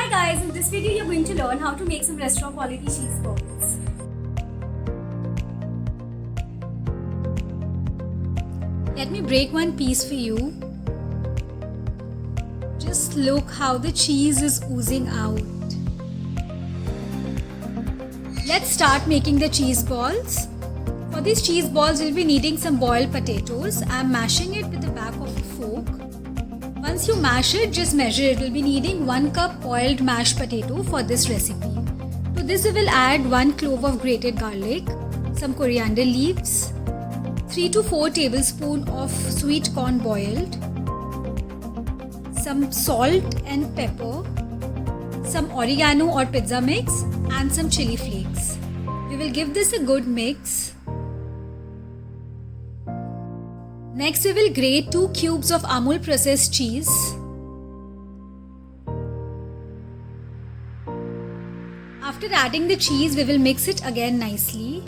Hi guys, in this video you're going to learn how to make some restaurant quality cheese balls. Let me break one piece for you. Just look how the cheese is oozing out. Let's start making the cheese balls. For these cheese balls we'll be needing some boiled potatoes. I'm mashing it with the back of a fork. Once you mash it, just measure it. We'll be needing 1 cup boiled mashed potato for this recipe. To this we will add 1 clove of grated garlic, some coriander leaves, 3 to 4 tablespoons of sweet corn boiled, some salt and pepper, some oregano or pizza mix and some chili flakes. We will give this a good mix. Next we will grate 2 cubes of Amul processed cheese. After adding the cheese, we will mix it again nicely.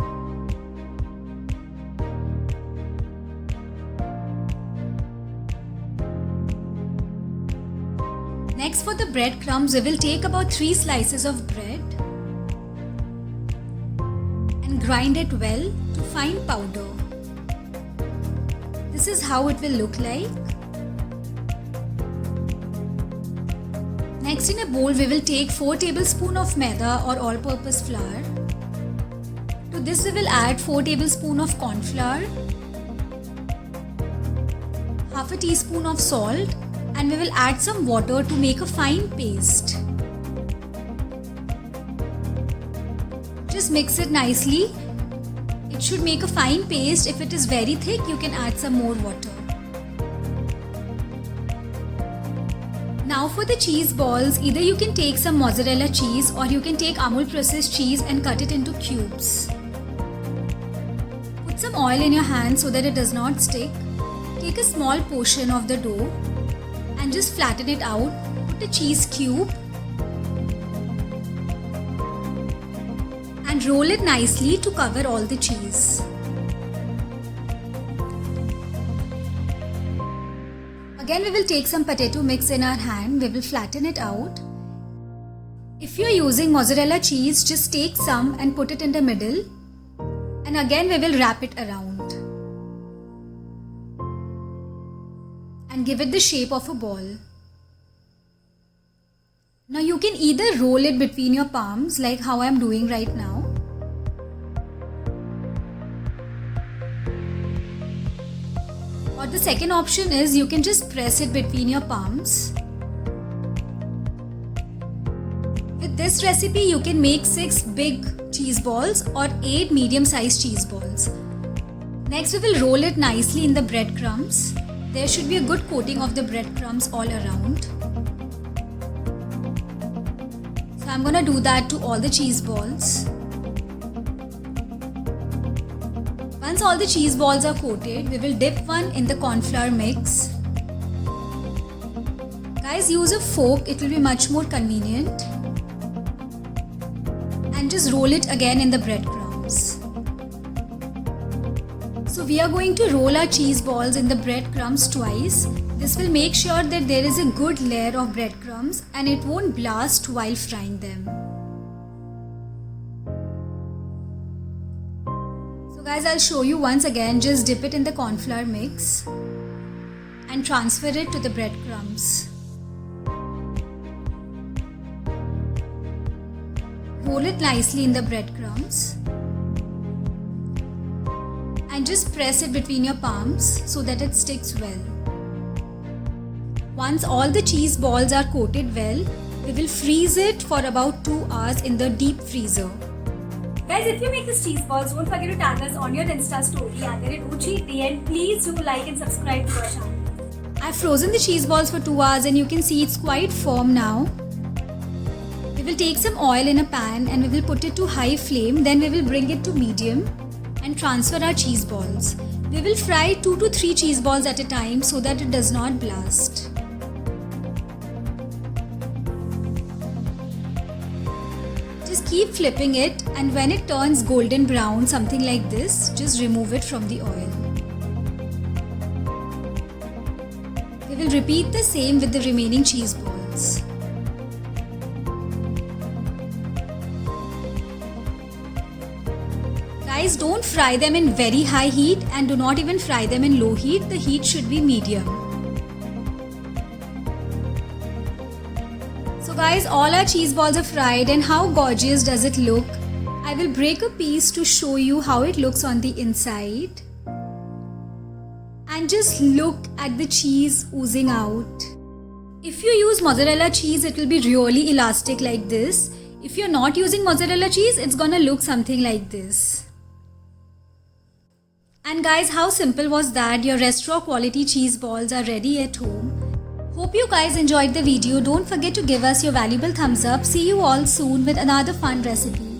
Next, for the breadcrumbs, we will take about 3 slices of bread and grind it well to fine powder. This is how it will look like. Next, in a bowl we will take 4 tablespoons of maida or all-purpose flour. To this we will add 4 tablespoons of corn flour, half a teaspoon of salt, and we will add some water to make a fine paste. Just mix it nicely. It should make a fine paste. If it is very thick, you can add some more water. Now for the cheese balls, either you can take some mozzarella cheese or you can take Amul processed cheese and cut it into cubes. Put some oil in your hand so that it does not stick. Take a small portion of the dough and just flatten it out. Put a cheese cube and roll it nicely to cover all the cheese. Again, we will take some potato mix in our hand. We will flatten it out. If you are using mozzarella cheese, just take some and put it in the middle. And again, we will wrap it around and give it the shape of a ball. Now you can either roll it between your palms like how I am doing right now, or the second option is you can just press it between your palms. With this recipe you can make 6 big cheese balls or 8 medium-sized cheese balls. Next we will roll it nicely in the breadcrumbs. There should be a good coating of the breadcrumbs all around. So I'm gonna do that to all the cheese balls. Once all the cheese balls are coated, we will dip one in the corn flour mix. Guys, use a fork, it will be much more convenient. And just roll it again in the breadcrumbs. So we are going to roll our cheese balls in the breadcrumbs twice. This will make sure that there is a good layer of breadcrumbs and it won't blast while frying them. So guys, I'll show you once again. Just dip it in the corn flour mix and transfer it to the breadcrumbs. Roll it nicely in the breadcrumbs and just press it between your palms so that it sticks well. Once all the cheese balls are coated well, we will freeze it for about 2 hours in the deep freezer. Guys, if you make these cheese balls, don't forget to tag us on your Insta story @UGT, and please do like and subscribe to our channel. I've frozen the cheese balls for 2 hours and you can see it's quite firm now. We will take some oil in a pan and we will put it to high flame, then we will bring it to medium and transfer our cheese balls. We will fry 2 to 3 cheese balls at a time so that it does not blast. Just keep flipping it, and when it turns golden brown, something like this, just remove it from the oil. We will repeat the same with the remaining cheese balls. Guys, don't fry them in very high heat and do not even fry them in low heat. The heat should be medium. So guys, all our cheese balls are fried, and how gorgeous does it look? I will break a piece to show you how it looks on the inside. And just look at the cheese oozing out. If you use mozzarella cheese, it will be really elastic like this. If you're not using mozzarella cheese, it's gonna look something like this. And guys, how simple was that? Your restaurant quality cheese balls are ready at home. Hope you guys enjoyed the video. Don't forget to give us your valuable thumbs up. See you all soon with another fun recipe.